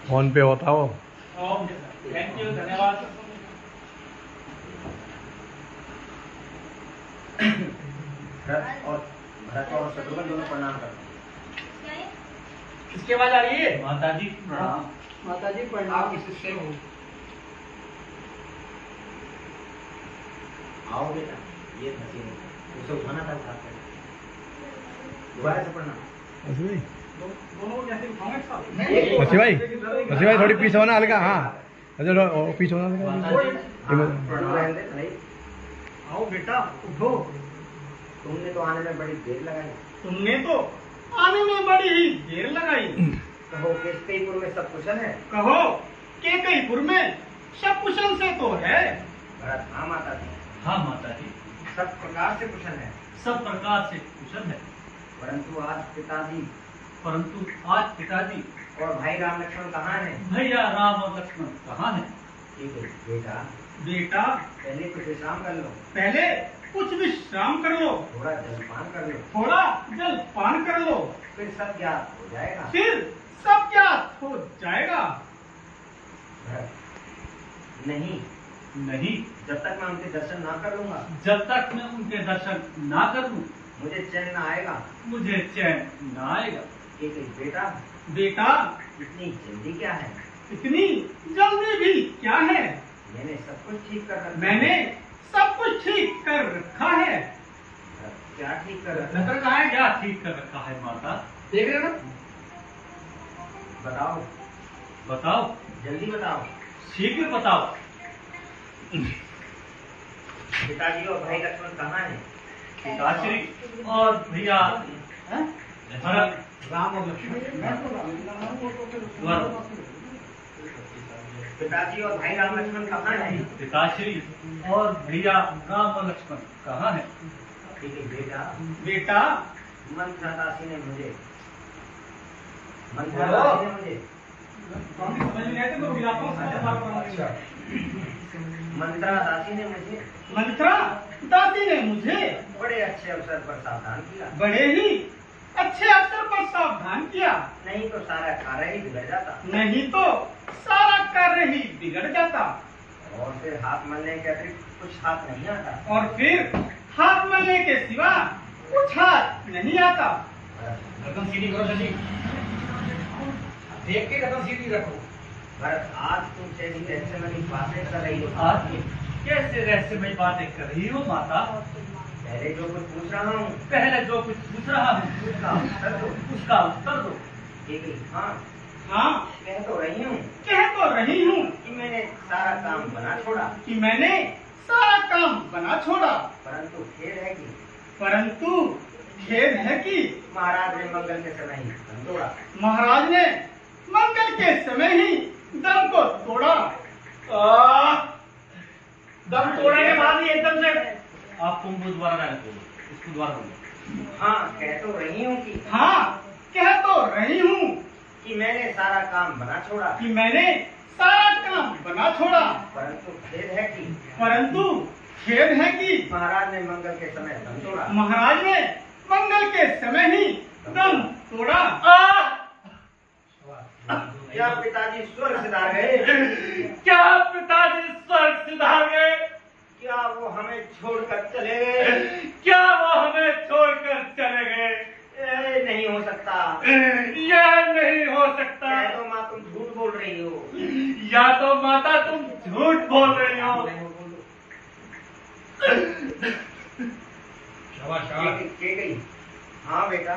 Phone पे होता हो। थैंक यू, धन्यवाद। भरत और शत्रुघ्न दोनों प्रणाम करते हैं। किसकी आवाज आ रही है? माता जी प्रणाम। माता जी प्रणाम। आप किस से हो? आओ बेटा, ये मशीन है, उसे उठाना था, उठाते हैं। दोबारा से प्रणाम। दोनों कैसे उठाओगे साहब? मसी भाई थोड़ी पीछे होना हल्का। हाँ अच्छा पीछे होना प्रणाम दे भाई। आओ बेटा, उठो। तुमने तो आने में बड़ी देर लगाई। तुमने तो आने में बड़ी ही देर लगाई। कहो केतकीपुर में सब कुशल है? कहो केकईपुर में सब कुशल से तो है। भरत, हाँ माता जी, हाँ माता जी, सब प्रकार से कुशल है। सब प्रकार से कुशल है। परंतु आज पिताजी और भाई राम लक्ष्मण कहाँ हैं? भैया राम और लक्ष्मण कहाँ हैं? ठीक है बेटा, बेटा पहले कुछ विश्राम कर लो, पहले कुछ विश्राम कर लो, थोड़ा जलपान कर लो, थोड़ा जलपान कर लो, फिर सब ज्ञात हो जाएगा। फिर सब ज्ञात हो जाएगा। भरत, नहीं, नहीं, जब तक मैं उनके दर्शन ना कर लूंगा, जब तक मैं उनके दर्शन ना कर लूं, मुझे चैन ना आएगा। मुझे चैन ना आएगा। ठीक है बेटा, बेटा इतनी जल्दी क्या है? इतनी जल्दी भी क्या है? मैंने सब कुछ ठीक कर रखा है। मैंने सब कुछ ठीक कर रखा है। क्या ठीक कर रखा है? नजर कहाँ है? क्या ठीक कर रखा है माता? देख रहे हो ना? बताओ, बताओ, जल्दी बताओ। शीघ्र बताओ। पिताजी और भाई लक्ष्मण कहाँ हैं? पिताश्री और भैया भरत राम और लक्ष्मण। पिताजी और भाई राम लक्ष्मण कहाँ हैं? पिताश्री और भैया राम और लक्ष्मण कहाँ हैं? ठीक है बेटा, बेटा मंत्रदासी ने मुझे समझ नहीं आए थे तो गिराता हूँ, साथ बात करूँगा। मंत्रदासी ने मुझे मंत्रा दासी ने मुझे बड़े अच्छे अवसर पर सावधान किया। बड़े ही अच्छे अवसर पर सावधान किया। नहीं तो सारा कार्य ही बिगड़ जाता। नहीं तो सारा कार्य ही बिगड़ जाता। और फिर हाथ मलने के अतिरिक्त कुछ हाथ नहीं आता। और फिर हाथ मलने के सिवा कुछ हाथ नहीं आता। रतन सीधी करो जल्दी। देख के रतन सीधी रखो। भरत, आज तुम जैसी रहस्यमयी बातें कर रही हो। आज कैसे रहस्यमय बातें कर रही हो माता? पहले जो कुछ पूछ रहा हूँ, पहले जो कुछ पूछ रहा हूँ उसका उत्तर दो। उसका उत्तर दो। ठीक है, हाँ, हाँ कह तो रही हूँ कह तो रही हूँ कि मैंने सारा काम बना छोड़ा। कि मैंने सारा काम बना छोड़ा। परंतु खेद है कि महाराज ने मंगल के समय ही दम तोड़ा। महाराज ने मंगल के समय ही दम को तोड़ा। दम तोड़ने के बाद ही एकदम से आप तुम दोबारा डायल बोलो, इसको दोबारा बोलो। हाँ, कह तो रही हूँ कि कह तो रही हूँ कि मैंने सारा काम बना छोड़ा। कि मैंने सारा काम बना छोड़ा। परंतु खेद है कि महाराज ने मंगल के समय दम तोड़ा। महाराज ने मंगल के समय ही दम तोड़ा। क्या पिताजी स्वर्ग सिधार गए? क्या पिताजी स्वर्ग सिधार गए? क्या वो हमें छोड़कर चले गए? क्या वो हमें छोड़कर चले गए? ये नहीं हो सकता। यह नहीं हो सकता। या तो माँ तुम झूठ बोल रही हो। या तो माता तुम झूठ बोल रही हो। के गई? हाँ बेटा।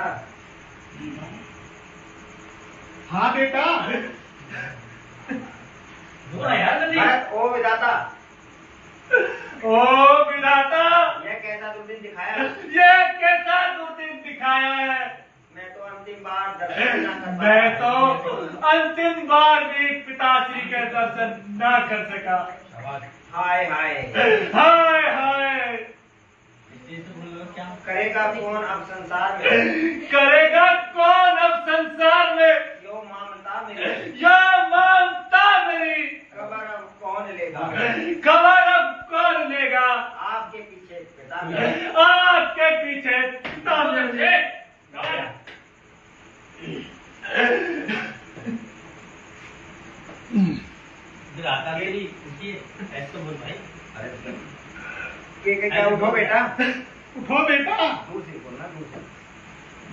हाँ बेटा। बोला यार जल्दी। भरत, ओ विधाता, ओ विधाता, यह कैसा दुर्दिन दिखाया? ये कैसा दुर्दिन दिखाया है? मैं तो अंतिम बार दर्शन ना कर पाया। मैं तो अंतिम बार भी पिताश्री के दर्शन न कर सका। हाय हाय, हाय हाय। करेगा कौन अब संसार में? करेगा कौन अब संसार में? यो ममता मेरी, यह ममता मेरी खबर अब कौन लेगा? खबर अब कौन लेगा? आपके पीछे पिता मेरे। आपके पीछे पिता मेरे। मेरी इसकी ऐसे तो बोल भाई। अरे के क्या उठो बेटा, उठो बेटा। दूर से बोलना, दूर से।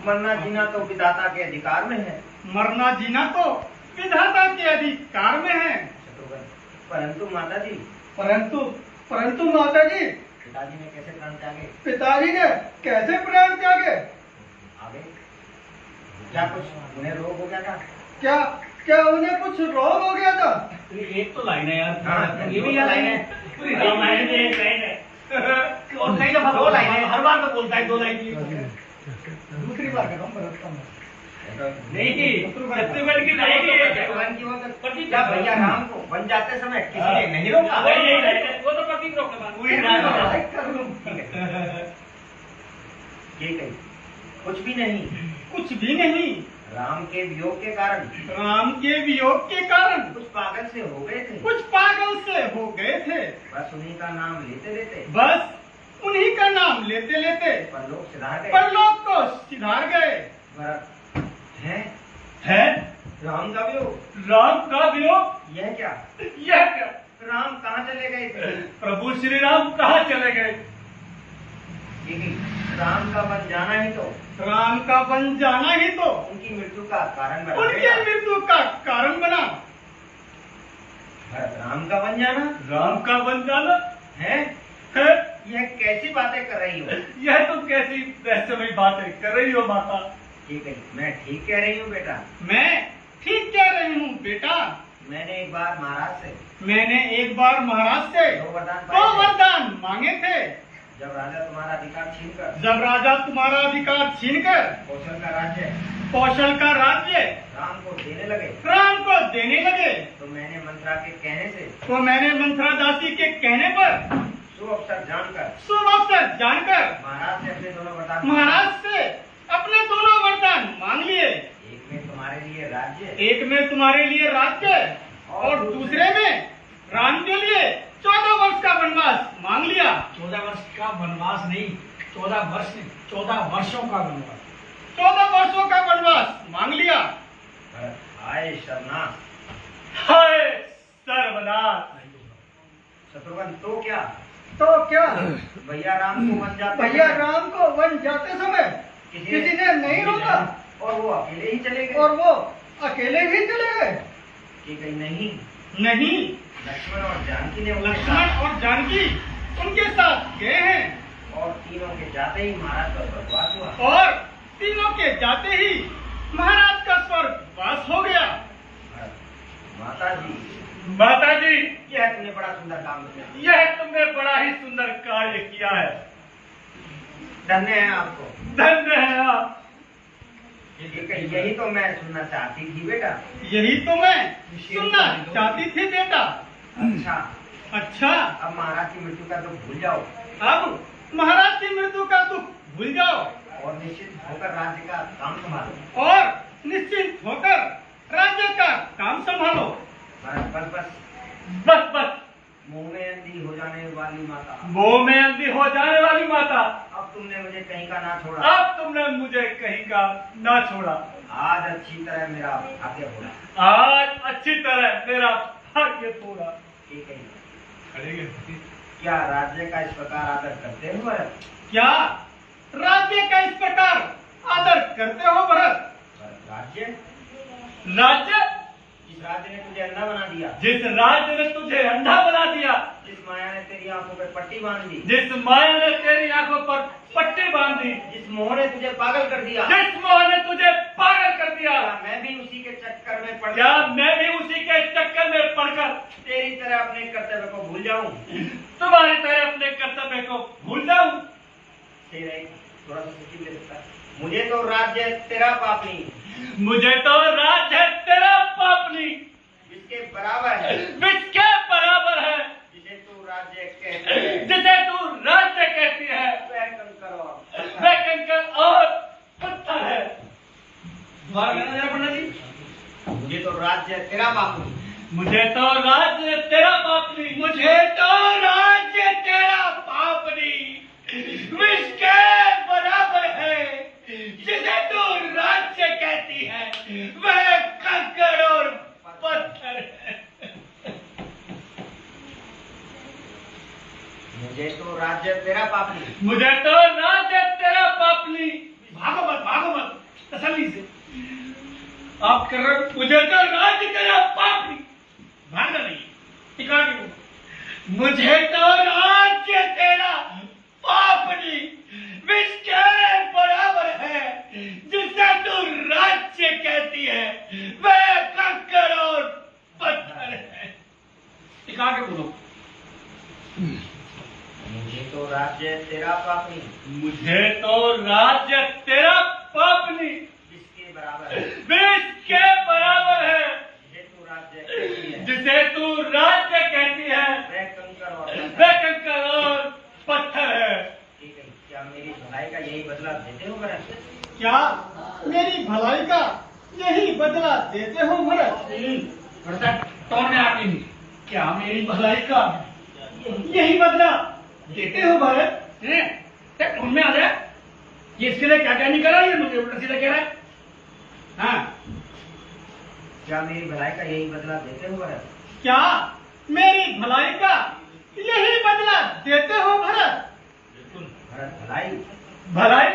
मरना जीना तो विधाता के अधिकार में है। मरना जीना तो विधाता के अधिकार में है। शत्रुघ्न, परंतु माता जी, परंतु माता जी, पिताजी ने कैसे प्राण त्यागे? पिताजी ने कैसे प्राण त्यागे? आगे क्या कुछ उन्हें रोग हो गया था? क्या उन्हें कुछ रोग हो गया था? एक तो लाइन है यार। हाँ, ये भी दो याद लाइन है। है। पूरी रामायण में एक लाइन है। और कई दफा दो लाइन है। हर बार तो बोलता है 2 लाइन की। दूसरी बार कर रहा हूँ भरत का मैं। नहीं, शत्रुघ्न की लाइन ही एक है। शत्रुघ्न की वो तो क्या भैया राम को बन जाते समय किसी ने नहीं रोका? वही यही लाइन है। वो तो प्रतीक रोक के पूरी रामायण है। कर लूं। ठीक है। ये कही कुछ भी नहीं, कुछ भी नहीं। राम के वियोग के कारण राम के वियोग के कारण कुछ पागल से हो गए थे। कुछ पागल से हो गए थे। बस उन्हीं का नाम लेते लेते बस उन्हीं का नाम लेते लेते परलोक सिधार गए। परलोक को सिधार गए। भरत है है राम का वियोग। राम का वियोग। यह क्या? यह क्या? राम कहाँ चले गए थे? प्रभु श्री राम कहाँ चले गए? राम का बन जाना ही तो राम का बन जाना ही तो उनकी मृत्यु का कारण बना। उनके मृत्यु का कारण बना। भरत, राम का बन जाना राम का बन जाना है? है। यह कैसी बातें कर रही हो? यह तुम कैसी रहस्यमयी बातें कर रही हो माता? ठीक है, मैं ठीक कह रही हूँ बेटा। मैं ठीक कह रही हूँ बेटा। मैंने एक बार महाराज से दो वरदान वरदान मांगे थे। जब राजा तुम्हारा अधिकार छीनकर कौशल का राज्य राम को देने लगे तो मैंने मंत्रा दासी के कहने पर शुभ अवसर जानकर महाराज से अपने दोनों वरदान मांग लिए। एक में तुम्हारे लिए राज्य और दूसरे में राम के लिए 14 वर्ष का वनवास मांग लिया। 14 वर्ष का वनवास नहीं, 14 वर्षों का वनवास। 14 वर्षों का वनवास मांग लिया। हाय सर्वनाश। शत्रुघ्न, तो क्या भैया राम को वन जाते समय किसी ने नहीं रोका और वो अकेले ही चले गए। कि कहीं नहीं लक्ष्मण और जानकी उनके साथ गए हैं और तीनों के जाते ही महाराज का स्वर्गवास हो गया। माता जी, यह तुमने बड़ा सुंदर काम किया। यह तुमने बड़ा ही सुंदर कार्य किया है। धन्य है आपको। धन्य है आप। यही तो मैं सुनना चाहती थी बेटा। अच्छा, अब महाराज की मृत्यु का दुख भूल जाओ। और निश्चित होकर राज्य का काम संभालो। बस मुंह में अंधी हो जाने वाली माता, अब तुमने मुझे कहीं का ना छोड़ा। आज अच्छी तरह मेरा भाग्य फोड़ा। ठीक है, क्या राज्य का इस प्रकार आदर करते हो भरत? राज्य? जिस राज्य ने तुझे अंधा बना दिया, जिस राज्य ने तुझे अंधा बना दिया, जिस माया ने तेरी आंखों पर पट्टी बांध दी, जिस माया ने तेरी आंखों पर पट्टी बांध दी, जिस मोह ने तुझे पागल कर दिया, जिस मोह ने तुझे पागल कर दिया, मैं भी उसी के चक्कर में पड़ क्या मैं भी उसी के चक्कर में पड़कर तेरी तरह अपने कर्तव्य को भूल जाऊं? तुम्हारी तरह अपने कर्तव्य को भूल जाऊं? थोड़ा सा सोची ले सकता है। मुझे तो राज्य तेरा पापनी, जिसके बराबर है, जिसे तू राज्य कहती है, वह कंकर और पत्थर है। दोबारा कहना जरा पंडित जी। मुझे तो राज्य तेरा पापनी, मुझे तो राज्य तेरा पापनी विष के बराबर है। जिसे तू राज्य कहती है वह कंकड़ और पत्थर है। तेरा पापनी। मुझे तो राज्य तेरा पापनी। भागो मत तसल्ली से। आप कर रहे हो, मुझे तो राज्य तेरा पापनी। भागना नहीं, टिका के बोलो। मुझे तो राज्य तेरा पापनी विष के बराबर है। जिसे तू राज्य कहती है वह कंकड़ और पत्थर है। टिका के बोलो। मुझे तो राज्य तेरा पापनी। मुझे तो राज्य तेरा पापनी किसके बराबर है? विष के बराबर है। जिसे तू राज्य कहती है जिसे तू राज्य कहती है वह कंकड़ और पत्थर है। ठीक है, क्या मेरी भलाई का यही बदला देते हो भरत? क्या मेरी भलाई का यही बदला देते हो भरत? कौन में आती नहीं? क्या मेरी भलाई का यही बदला देते हो भरत? कौन में आ जाए? ये इसके लिए क्या क्या नहीं करा, ये मुझे उल्टा सीधा कह रहा है। हाँ, क्या मेरी भलाई का यही बदला देते हो भरत? क्या मेरी भलाई का यही बदला देते हो भरत? भरत, भलाई भलाई,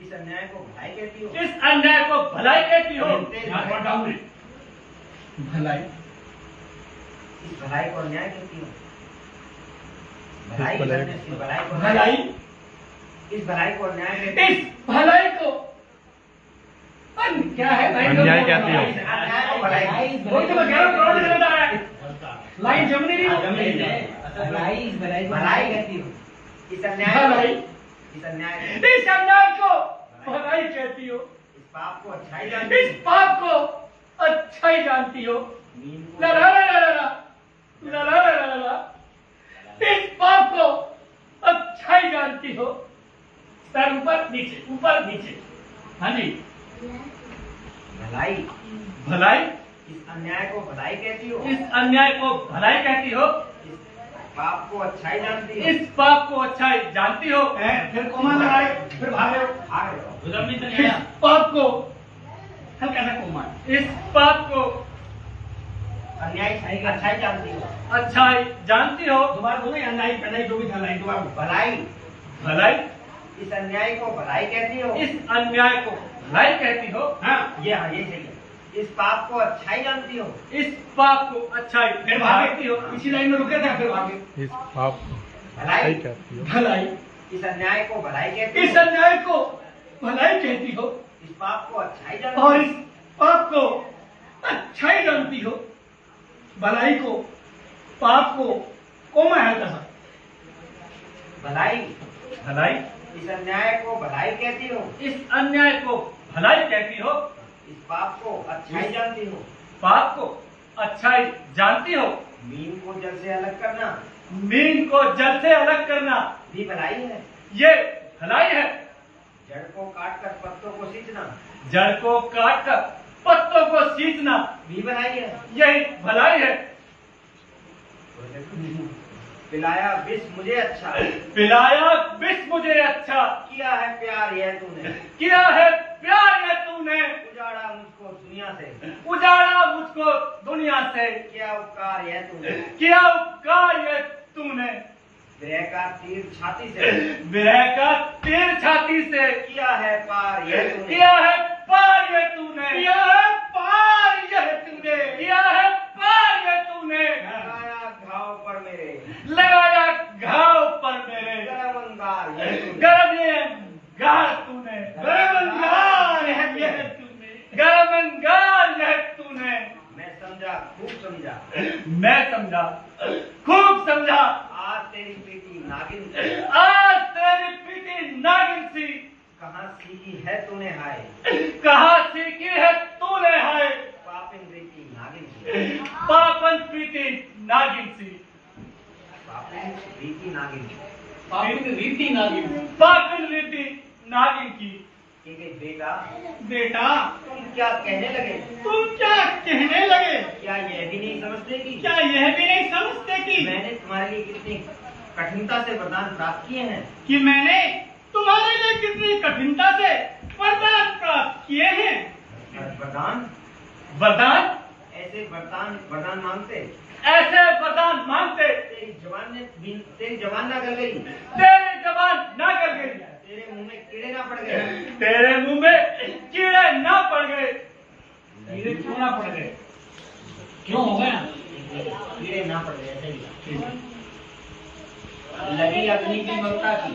इस अन्याय को भलाई कहती हो? इस अन्याय को भलाई कहती हो? भलाई, इस भलाई को अन्याय कहती हो? भलाई भलाई- इस भलाई को भलाई, इस भलाई को अन्याय कहती हो? इस भलाई को क्या है? अन्याय कहती हो? अन्याय को भलाई वही तो मैं कह रहा हूँ, कौन सा बता रहा है? लाइन जम नहीं रही है। भलाई कहती हो? इस अन्याय भलाई, इस अन्याय इस अन्याय को भलाई कहती हो? इस पाप को अच्छाई जानती हो? इस पाप को अच्छाई जानती हो? नींद को ला ला ला ला ला ला ला ला ला ला। इस पाप को अच्छाई जानती हो? सर ऊपर नीचे। हाँ जी। भलाई, भलाई, इस अन्याय को भलाई कहती हो? इस अन्याय को भलाई कहती हो? इस पाप को अच्छाई जानती हो? इस पाप को अच्छाई जानती हो? फिर कोमा लगाए, फिर भागे हो। भाग रहे हो। उधर नहीं तो नहीं इस आया। पाप को हल्का सा कोमा, इस पाप को अन्याय अच्छाई जानती हो? अच्छाई जानती हो? दोबारा बोलो, अन्याय पहनाई जो भी था लाइन दोबारा बोलो। भलाई, भलाई, इस अन्याय को भलाई कहती हो? इस अन्याय को भलाई कहती हो? हाँ, ये सही है। इस पाप को अच्छाई जानती हो? इस पाप को अच्छाई फिर जानती हो? भागे, इसी लाइन में रुके थे, फिर भागे। इस पाप को भलाई, भलाई कहती हो? भलाई, इस अन्याय को भलाई कहती इस हो? अन्याय को भलाई कहती हो? इस पाप को अच्छाई जानती और हो? इस पाप को अच्छाई जानती हो? भलाई को, पाप को कोमा है हल्का सा। भलाई, भलाई, इस अन्याय को भलाई कहती हो? इस अन्याय को भलाई कहती हो? इस पाप को अच्छाई जानती हो? पाप को अच्छाई जानती हो? मीन को जल से अलग करना मीन को जल से अलग करना भी भलाई है। ये भलाई है। जड़ को काट कर पत्तों को सींचना जड़ को काट कर पत्तों को सींचना भी भलाई है। यही भलाई है। पिलाया विष मुझे अच्छा, पिलाया विष मुझे अच्छा, किया है प्यार यह तूने, किया है प्यार ये तूने, उजाड़ा मुझको दुनिया से, उजाड़ा मुझको दुनिया से, क्या उपकार यह तूने, किया उपकार ये तूने, विरह का तीर छाती से, विरह का तीर छाती से, किया है पार यह तूने, किया है पार ये तूने, किया है पार यह तूने, किया है पार ये तूने, लगाया घाव पर मेरे, लगाया घाव पर मेरे, गरम अंगार यह तूने, गरम ये गार तूने, गरम अंगार यह तूने, गरम अंगार यह तूने, मैं समझा खूब समझा, मैं समझा खूब समझा, आज तेरी बेटी नागिन सी, आज तेरी पीटी नागिन सी, कहाँ सीखी है तूने हाय, कहाँ सीखी है तूने हाय, पापिन बेटी नागिन सी, पापन पीटी नागिन सी, पापिन बेटी नागिन सी, पापिन रीति नागिन। पापिन रीति नागिन की। कि बेटा बेटा, तुम क्या कहने लगे, तुम क्या कहने लगे? क्या यह भी नहीं समझते कि क्या यह भी नहीं समझते कि मैंने तुम्हारे लिए कितनी कठिनता से वरदान प्राप्त किए हैं, मैंने तुम्हारे लिए कितनी कठिनता से वरदान प्राप्त किए हैं? वरदान वरदान, ऐसे वरदान मांगते ऐसे वरदान मांगते तेरी जवान ना गल गई, तेरी जबान ना कर गई, तेरे मुंह में कीड़े ना पड़ गए, तेरे मुंह में कीड़े ना पड़ गए। कीड़े क्यों ना पड़ गए? क्यों हो गया? कीड़े ना पड़ गए, सही है। लगी अग्नि की ममता की,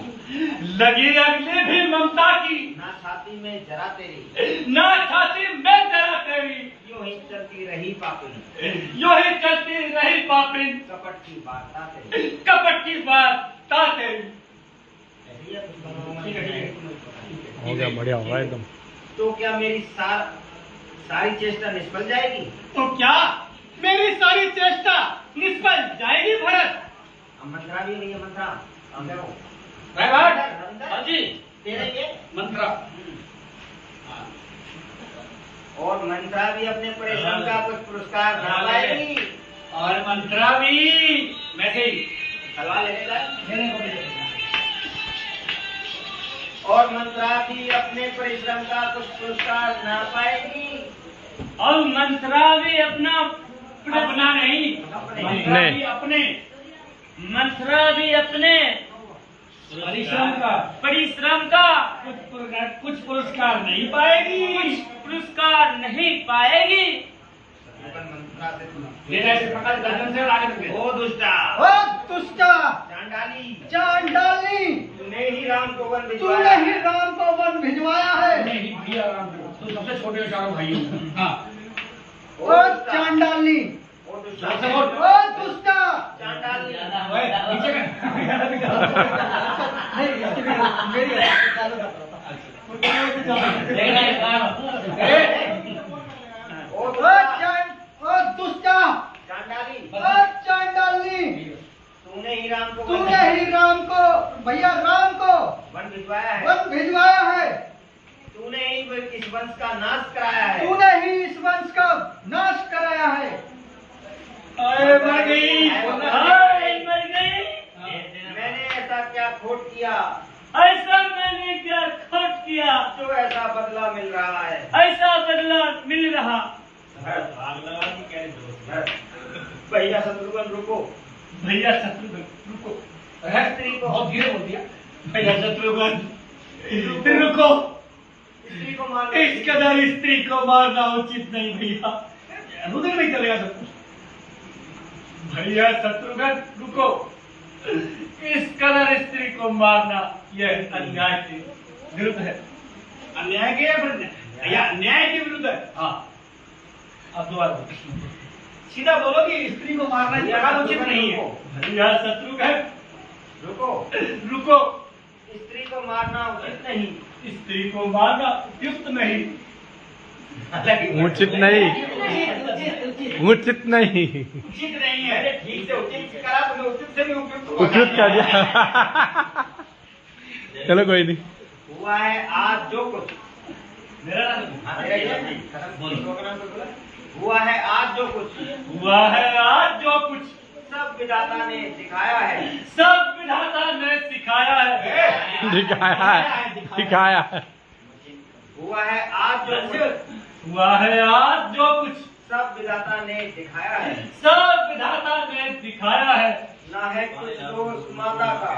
लगी अग्नि भी ममता की, ना छाती में जरा तेरी, ना छाती में जरा तेरी, यूं ही चलती रही पापिन, यूं ही चलती रही पापिन, कपट की वार्ता तेरी। कपट की वार्ता तेरी। ऐसी है कुछ बनवाना। हो गया, बढ़िया होगा एकदम। तो क्या मेरी सारी चेष्टा निष्फल जाएगी? तो क्या मेरी सारी चेष्टा निष्फल जाएगी भरत? अब मंत्रा भी नहीं है, मंत्रा हम देखो हाँ जी, तेरे के मंत्रा। और मंत्रा भी अपने परिश्रम का कुछ पुरस्कार ना पाएगी। और मंत्रा भी मैं गई हलवा लेने का। और मंत्रा भी अपने परिश्रम का कुछ पुरस्कार ना पाएगी। और मंत्रा भी अपना नहीं, मंत्रा भी अपने, मंत्रा भी अपने परिश्रम का कुछ पुरस्कार नहीं पाएगी, कुछ पुरस्कार नहीं पाएगी। मंत्रा से ऐसे प्रकाश गर्दन से आगे रखे। ओ दुष्टा, ओ दुष्टा, चांडाली, चांडाली, तूने ही राम को वन तूने भिजवाया। ही राम को वन भिजवाया है। नहीं भैया राम को, तू सबसे छोटे चारों भाई हो। हाँ, ओ चांडाली, ओ दुष्टा, ओ दुष्टा, चांडाली, नीचे ओ ओ दुष्टा, चांडाली, ओ चांडाली, तूने ही राम को तूने ही राम को, भैया राम को वन भिजवाया है। वन भिजवाया है। तूने ही इस वंश का नाश कराया है। तूने ही इस वंश का नाश कराया है। अरे मर गई, अरे मर गई। मैंने ऐसा क्या खोट किया ऐसा मैंने क्या खोट किया जो ऐसा बदला मिल रहा है? ऐसा बदला मिल रहा। भैया शत्रुघ्न रुको, भैया शत्रुघ्न रुको। स्त्री को बहुत धीरे बोल दिया। भैया शत्रुघ्न रुको, स्त्री को मार इस कदर स्त्री को मारना उचित नहीं भैया, रुदन नहीं चलेगा सब कुछ। भैया शत्रुघ्न रुको, इस कदर स्त्री को मारना यह अन्याय के विरुद्ध है। अन्याय के या न्याय के विरुद्ध है। हाँ, अब दोबारा सीधा बोलो कि स्त्री को मारना यह उचित नहीं है। भैया शत्रुघ्न रुको, रुको, स्त्री को मारना उचित नहीं। स्त्री को मारना उपयुक्त नहीं। उचित नहीं, उचित नहीं, उचित नहीं है। अरे ठीक से उचित करा, तुम्हें उचित से भी उपयुक्त उपयुक्त कर दिया। चलो कोई नहीं। हुआ है आज जो कुछ, मेरा नाम हाँ, तेरा ही है? बोलो। हुआ है आज जो कुछ, हुआ है आज जो कुछ, सब विधाता ने दिखाया है। सब विधाता ने सिखाया है। दिखाया है, दिखाया है। हुआ है आज जो कुछ, हुआ है आज जो कुछ, सब विधाता ने दिखाया है। सब विधाता ने दिखाया है। ना है कुछ दोष माता का,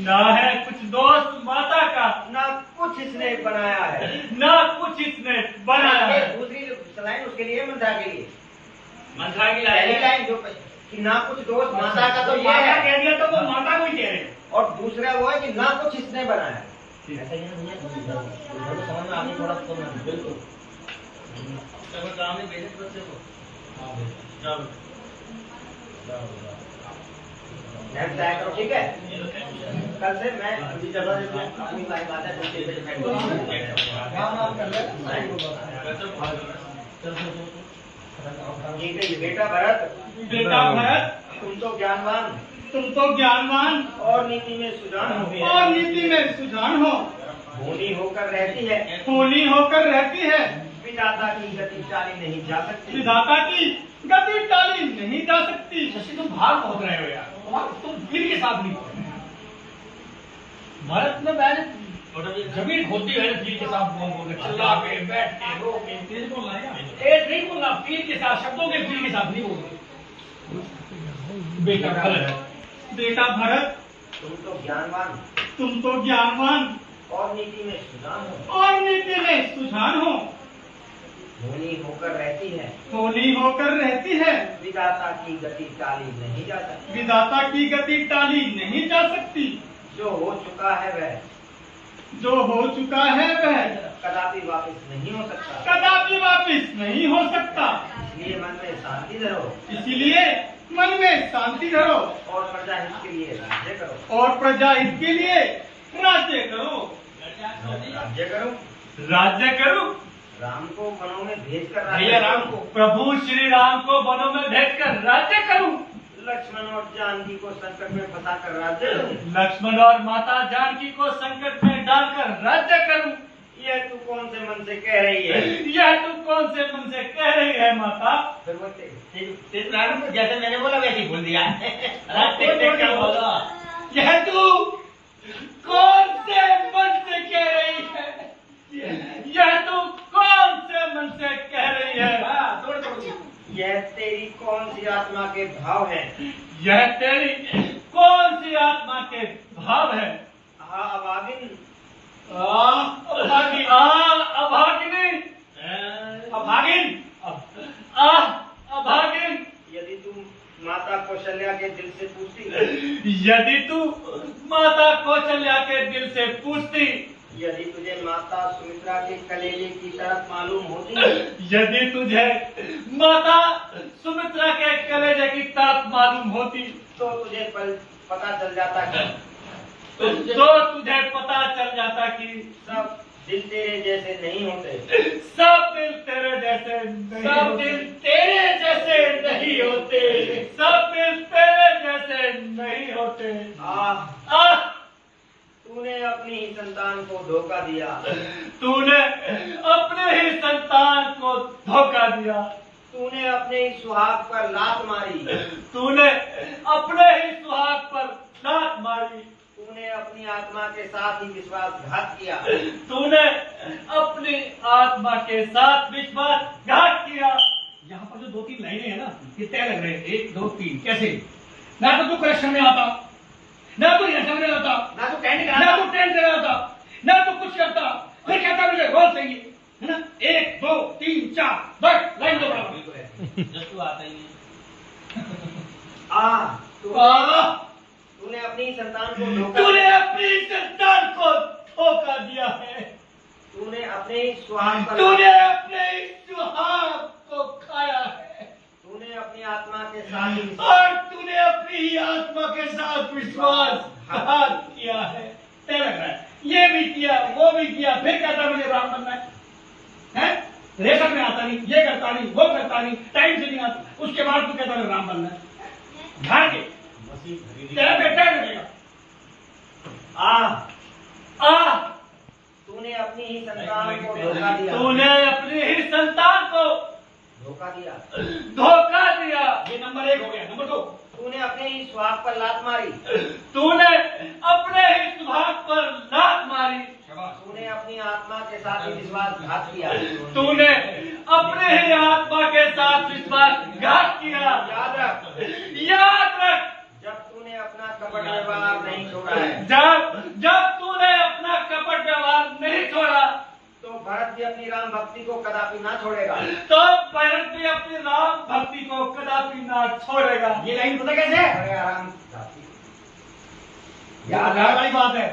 ना है कुछ दोष माता का, ना कुछ इसने बनाया है। ना कुछ इसने बनाया है। दूसरी लाइन उसके लिए, मंत्रा के लिए। मंत्रा की पहली लाइन जो कि ना कुछ दोष माता का, तो ये माता है। कह दिया तो वो माता को ही कह रहे। और दूसरा वो है कि ना कुछ इसने बनाया है। ऐसा ही है ना भैया? उधर समझ में आगे थोड़ा तो बिल्कुल काम है भेजे बच्चे को। चलो नेक्स्ट तय करो, ठीक है? कल से मैं अपनी जगह अपनी बात है ठीक है। बेटा भरत, बेटा भरत, तुम तो ज्ञानवान, तुम तो ज्ञानवान और नीति में सुजान हो, और नीति में सुजान हो, होनी होकर रहती है। होली होकर रहती है। विधाता की गति टाली नहीं जा सकती। विधाता की गति टाली नहीं जा सकती। शशि तुम भाग बहुत रहे हो यार, तुम वीर के साथ नहीं। भारत में मैंने जमीन खोदती है वीर के साथ बोल चिल्ला के बैठ के रो के तेज बोलना है यार। तेज नहीं बोलना, वीर के साथ शब्दों के वीर के साथ नहीं बोलना। बेटा भरत, बेटा भरत, तुम तो ज्ञानवान तुम तो ज्ञानवान और नीति में सुजान हो, और नीति में सुजान हो, होनी होकर रहती है, होनी होकर रहती है, विधाता की गति टाली नहीं जा सकती, विधाता की गति टाली नहीं जा सकती, जो हो चुका है वह जो हो चुका है वह कदापि वापस नहीं हो सकता। कदापि वापिस नहीं हो सकता। इसलिए मन में शांति धरो, इसीलिए मन में शांति धरो और प्रजाहित के लिए राज्य करो, और प्रजाहित के लिए राज्य करो। राज्य करो, राज्य करो। राम को वनों में भेजकर भैया राम को, प्रभु श्री राम को वनों में भेजकर राज्य करूं। लक्ष्मण और जानकी को संकट में फंसाकर राज्य करूं। लक्ष्मण और माता जानकी को संकट में डालकर राज्य करूं। यह तू कौन से मन से कह रही है? यह तू कौन से मन से कह रही है माता? फिर वो जैसे मैंने बोला वैसे ही बोल दिया। क्या बोला? यह तू कौन से मन से कह रही है? यह तू कौन से मन से कह रही है? यह तेरी कौन सी आत्मा के भाव है? यह तेरी कौन सी आत्मा के भाव है? अभागिन, अभागिनी, अभागिन, अभागिन। यदि तुम माता कौशल्या के दिल से पूछती, यदि तू माता कौशल्या के दिल से पूछती, यदि तुझे माता सुमित्रा के कलेजे की तरफ मालूम होती, यदि तुझे माता सुमित्रा के कलेजे की तरफ मालूम होती, तो तुझे पता चल जाता कि तुझे पता चल जाता कि सब दिल तेरे जैसे नहीं होते, सब दिल तेरे जैसे नहीं सब होते। दिल तेरे जैसे नहीं होते। सब दिल तेरे जैसे नहीं होते। आह, तूने अपनी ही संतान को धोखा दिया, तूने अपने ही संतान को धोखा दिया, तूने अपने ही सुहाग पर लात मारी, तूने अपने ही सुहाग पर लात मारी, तूने अपनी आत्मा के साथ ही विश्वासघात किया, तूने अपनी आत्मा के साथ विश्वासघात किया। यहाँ पर जो 2-3 लाइनें हैं ना, ये तय लग रहे हैं। 1, 2, 3 कैसे? ना तो तू करेक्शन में आता, ना तो रिहर्सल में आता, ना तो टेंट ना तो टेंट में आता, ना तो कुछ करता, फिर कहता मुझे रोल चाहिए, है ना? 1, 2, 3, 4 बस लाइन दो बराबर। जब तू आता ही तूने अपनी संतान को धोखा, तूने अपनी संतान को धोखा दिया है। तूने अपने ही सुहाग पर, तूने अपने सुहाग को खाया है, तूने अपनी आत्मा के साथ ही और तूने अपनी ही आत्मा के साथ विश्वासघात किया है। तय लग रहा है, ये भी किया, वो भी किया, फिर कहता मुझे राम बनना है? रेशन में आता नहीं, ये करता नहीं, वो करता नहीं, टाइम से नहीं आता, उसके बाद तू कहता राम बनना है। घर के तेरा बेटा लगेगा। तूने अपनी ही संतान को धोखा दिया, तूने अपनी ही संतान को धोखा दिया, धोखा दिया। ये नंबर 1 हो गया। नंबर 2, तूने अपने ही सुहाग पर लात मारी, तूने अपने ही सुहाग पर लात मारी, तूने अपनी आत्मा के साथ ही विश्वासघात किया, तूने अपने ही आत्मा के साथ विश्वासघात किया। याद रख, याद रख, जब तूने अपना कपट व्यवहार नहीं छोड़ा है, जब तूने अपना कपट व्यवहार नहीं छोड़ा, तो भरत भी अपनी राम भक्ति को कदापि ना छोड़ेगा, तो भरत भी अपनी राम भक्ति को कदापि ना छोड़ेगा। ये लाइन पता कैसे है? अरे आराम, याद रखने वाली बात है।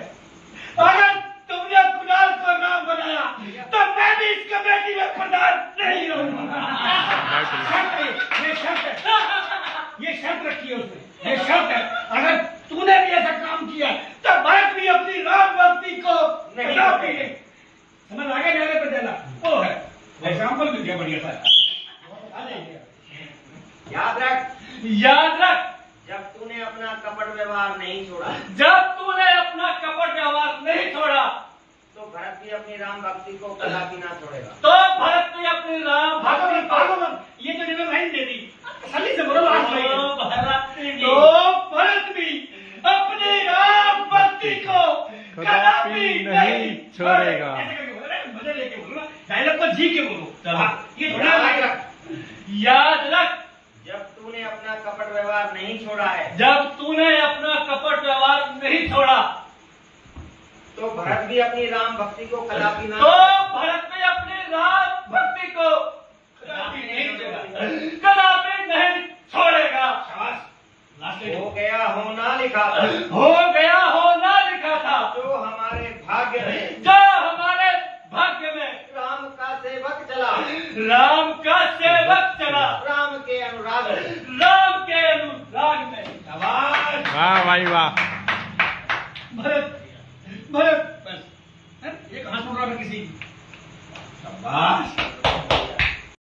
अगर तुमने कुणाल को राम बनाया, तो मैं भी इस कमेटी में प्रधान नहीं रहूंगा। ये शर्त है, ये शर्त रखी है उसने, ये शर्त है। अगर तूने भी ऐसा काम किया, तो भरत भी अपनी राम भक्ति को कदापि नहीं। समझ आगे जाने पर देना वो है। एग्जाम्पल मिल गया बढ़िया सा। याद रख, याद रख, जब तूने अपना कपट व्यवहार नहीं छोड़ा, जब तूने अपना कपट व्यवहार नहीं छोड़ा, तो भरत भी अपनी राम भक्ति को कदापि ना छोड़ेगा। तो भरत भी अपनी राम भक्ति को, ये तो मैंने लाइन दे दी, सही से बोलो। तो भरत भी अपनी राम भक्ति को कदापि नहीं छोड़ेगा। मजे लेके बोलो, डायलॉग को जी के बोलो। ये थोड़ा याद रख, जब तूने अपना कपट व्यवहार नहीं छोड़ा है, जब तूने अपना कपट व्यवहार नहीं छोड़ा, अपनी राम भक्ति को कदापि ना तो भरत ने अपनी राम भक्ति को कदापि नहीं छोड़ेगा। शाबाश। Last line. हो गया होना लिखा था, हो गया होना लिखा था, जो हमारे भाग्य में जो हमारे भाग्य में राम का सेवक चला, राम का सेवक चला, राम के अनुराग में। राम के अनुराग में। शाबाश। वाह भाई वाह। भरत भरत बस। ये कहाँ सुन रहा मैं किसी की? शाबाश।